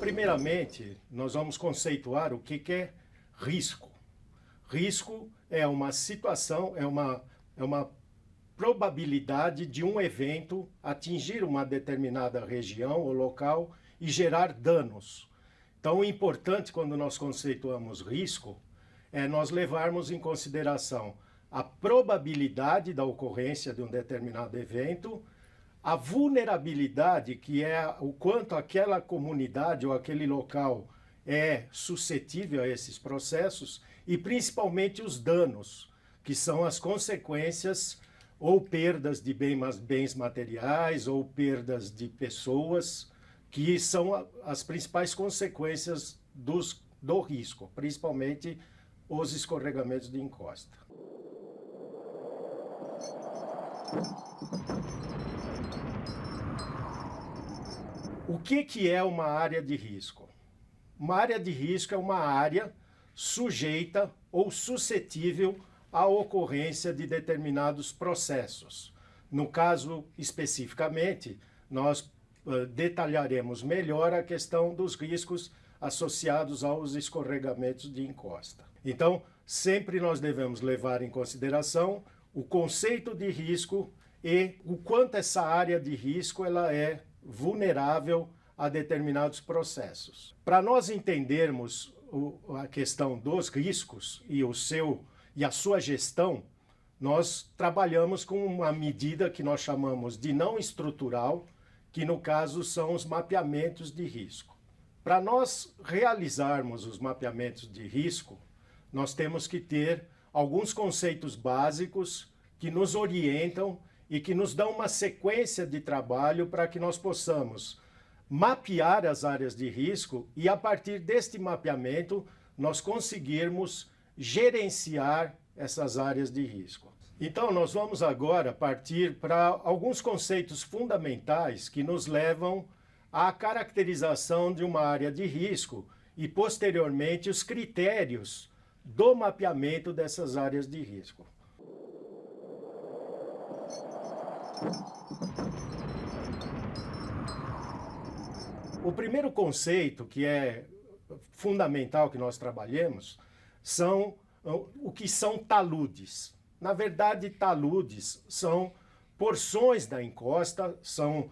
Primeiramente, nós vamos conceituar o que é risco. Risco é uma situação, é uma probabilidade de um evento atingir uma determinada região ou local e gerar danos. Então, o importante quando nós conceituamos risco é nós levarmos em consideração a probabilidade da ocorrência de um determinado evento, a vulnerabilidade, que é o quanto aquela comunidade ou aquele local é suscetível a esses processos, e principalmente os danos, que são as consequências ou perdas de bens materiais ou perdas de pessoas, que são as principais consequências do risco, principalmente os escorregamentos de encosta. O que é uma área de risco? Uma área de risco é uma área sujeita ou suscetível à ocorrência de determinados processos. No caso, especificamente, nós detalharemos melhor a questão dos riscos associados aos escorregamentos de encosta. Então, sempre nós devemos levar em consideração o conceito de risco e o quanto essa área de risco ela é vulnerável a determinados processos. Para nós entendermos a questão dos riscos e a sua gestão, nós trabalhamos com uma medida que nós chamamos de não estrutural, que no caso são os mapeamentos de risco. Para nós realizarmos os mapeamentos de risco, nós temos que ter alguns conceitos básicos que nos orientam e que nos dão uma sequência de trabalho para que nós possamos mapear as áreas de risco e, a partir deste mapeamento, nós conseguirmos gerenciar essas áreas de risco. Então, nós vamos agora partir para alguns conceitos fundamentais que nos levam à caracterização de uma área de risco e, posteriormente, os critérios do mapeamento dessas áreas de risco. O primeiro conceito que é fundamental que nós trabalhemos são o que são taludes. Na verdade, taludes são porções da encosta, são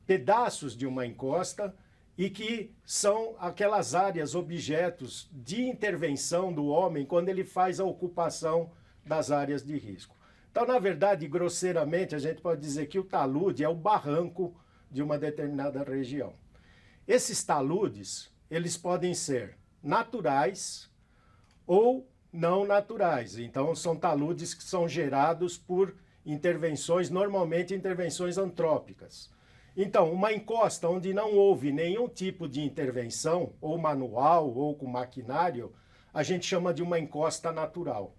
pedaços de uma encosta e que são aquelas áreas, objetos de intervenção do homem quando ele faz a ocupação das áreas de risco. Então, na verdade, grosseiramente, a gente pode dizer que o talude é o barranco de uma determinada região. Esses taludes, eles podem ser naturais ou não naturais. Então, são taludes que são gerados por intervenções, normalmente intervenções antrópicas. Então, uma encosta onde não houve nenhum tipo de intervenção, ou manual, ou com maquinário, a gente chama de uma encosta natural.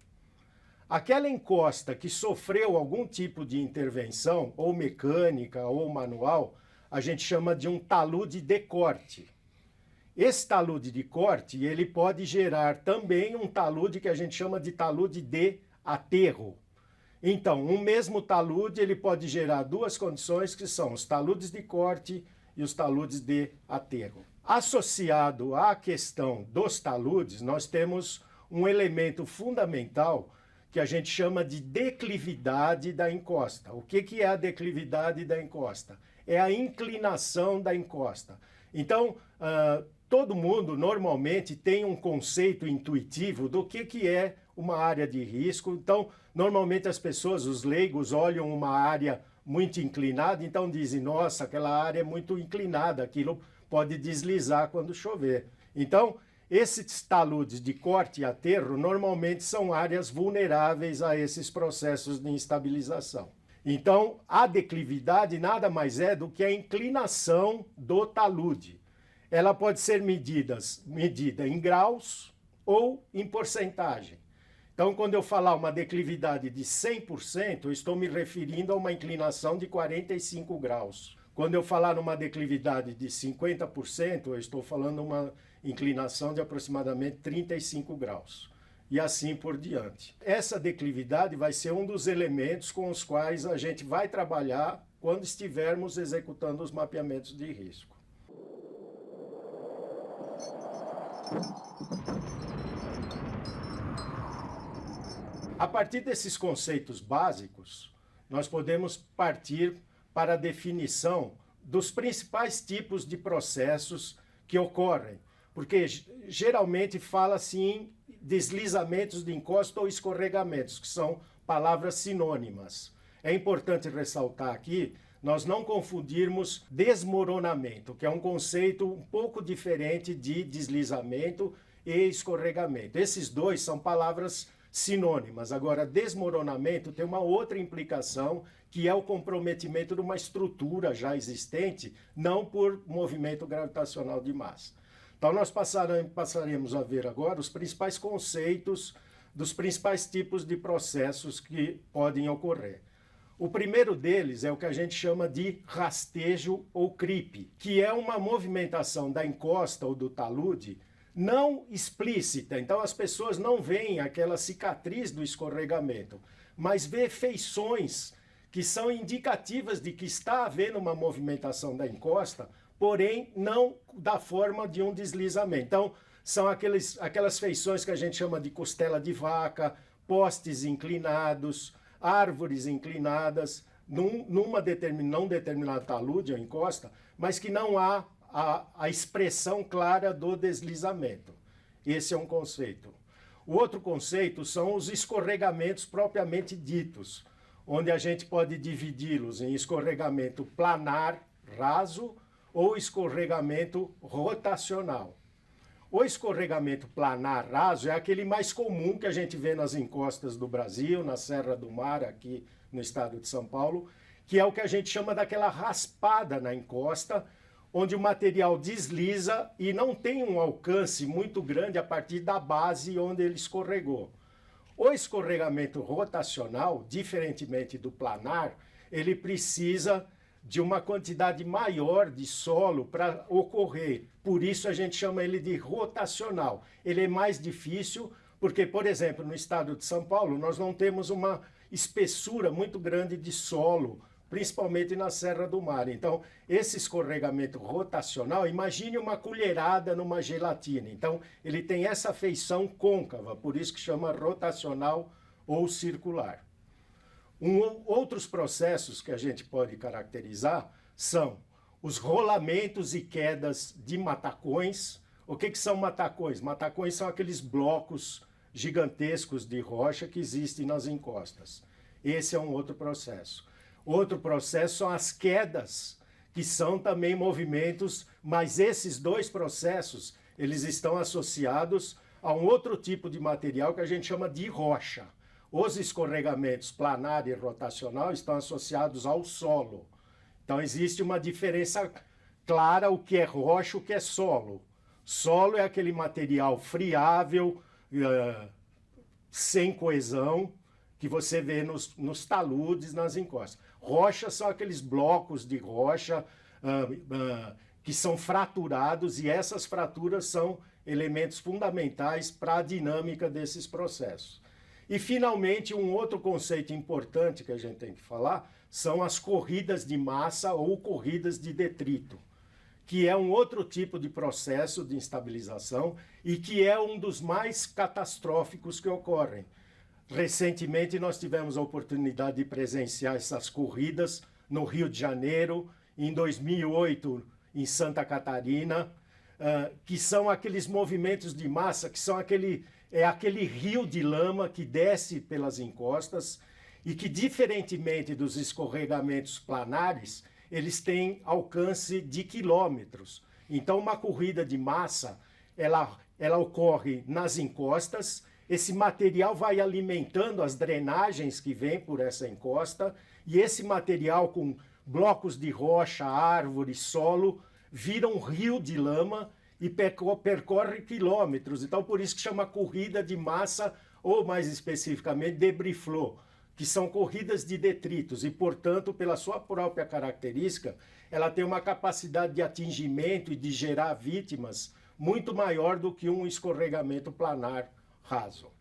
Aquela encosta que sofreu algum tipo de intervenção, ou mecânica, ou manual, a gente chama de um talude de corte. Esse talude de corte, ele pode gerar também um talude que a gente chama de talude de aterro. Então, um mesmo talude, ele pode gerar duas condições, que são os taludes de corte e os taludes de aterro. Associado à questão dos taludes, nós temos um elemento fundamental que a gente chama de declividade da encosta. O que é a declividade da encosta? É a inclinação da encosta. Então, todo mundo normalmente tem um conceito intuitivo do que é uma área de risco. Então, normalmente as pessoas, os leigos, olham uma área muito inclinada, então dizem, nossa, aquela área é muito inclinada, aquilo pode deslizar quando chover. Então, esses taludes de corte e aterro normalmente são áreas vulneráveis a esses processos de instabilização. Então, a declividade nada mais é do que a inclinação do talude. Ela pode ser medida em graus ou em porcentagem. Então, quando eu falar uma declividade de 100%, eu estou me referindo a uma inclinação de 45 graus. Quando eu falar numa declividade de 50%, eu estou falando uma inclinação de aproximadamente 35 graus. E assim por diante. Essa declividade vai ser um dos elementos com os quais a gente vai trabalhar quando estivermos executando os mapeamentos de risco. A partir desses conceitos básicos, nós podemos partir para a definição dos principais tipos de processos que ocorrem, porque geralmente fala-se em deslizamentos de encosta ou escorregamentos, que são palavras sinônimas. É importante ressaltar aqui, nós não confundirmos desmoronamento, que é um conceito um pouco diferente de deslizamento e escorregamento. Esses dois são palavras sinônimas. Agora, desmoronamento tem uma outra implicação, que é o comprometimento de uma estrutura já existente, não por movimento gravitacional de massa. Então, nós passaremos a ver agora os principais conceitos dos principais tipos de processos que podem ocorrer. O primeiro deles é o que a gente chama de rastejo ou creep, que é uma movimentação da encosta ou do talude não explícita. Então as pessoas não veem aquela cicatriz do escorregamento, mas vê feições que são indicativas de que está havendo uma movimentação da encosta, porém não da forma de um deslizamento. Então são aquelas feições que a gente chama de costela de vaca, postes inclinados, árvores inclinadas, não determinado talude ou encosta, mas que não há a expressão clara do deslizamento. Esse é um conceito. O outro conceito são os escorregamentos propriamente ditos, onde a gente pode dividi-los em escorregamento planar, raso, ou escorregamento rotacional. O escorregamento planar raso é aquele mais comum que a gente vê nas encostas do Brasil, na Serra do Mar, aqui no estado de São Paulo, que é o que a gente chama daquela raspada na encosta, onde o material desliza e não tem um alcance muito grande a partir da base onde ele escorregou. O escorregamento rotacional, diferentemente do planar, ele precisa de uma quantidade maior de solo para ocorrer. Por isso a gente chama ele de rotacional. Ele é mais difícil porque, por exemplo, no estado de São Paulo, nós não temos uma espessura muito grande de solo, principalmente na Serra do Mar. Então, esse escorregamento rotacional, imagine uma colherada numa gelatina. Então, ele tem essa feição côncava, por isso que chama rotacional ou circular. Outros processos que a gente pode caracterizar são os rolamentos e quedas de matacões. O que são matacões? Matacões são aqueles blocos gigantescos de rocha que existem nas encostas. Esse é um outro processo. Outro processo são as quedas, que são também movimentos, mas esses dois processos, eles estão associados a um outro tipo de material que a gente chama de rocha. Os escorregamentos planar e rotacional estão associados ao solo. Então existe uma diferença clara o que é rocha e o que é solo. Solo é aquele material friável, sem coesão, que você vê nos taludes, nas encostas. Rochas são aqueles blocos de rocha que são fraturados, e essas fraturas são elementos fundamentais para a dinâmica desses processos. E, finalmente, um outro conceito importante que a gente tem que falar são as corridas de massa ou corridas de detrito, que é um outro tipo de processo de instabilização e que é um dos mais catastróficos que ocorrem. Recentemente, nós tivemos a oportunidade de presenciar essas corridas no Rio de Janeiro, em 2008, em Santa Catarina, que são aqueles movimentos de massa, que são aquele rio de lama que desce pelas encostas e que, diferentemente dos escorregamentos planares, eles têm alcance de quilômetros. Então, uma corrida de massa, ela ocorre nas encostas. Esse material vai alimentando as drenagens que vêm por essa encosta, e esse material com blocos de rocha, árvore, solo, vira um rio de lama e percorre quilômetros. Então, por isso que chama corrida de massa, ou mais especificamente, debris flow, que são corridas de detritos e, portanto, pela sua própria característica, ela tem uma capacidade de atingimento e de gerar vítimas muito maior do que um escorregamento planar raso.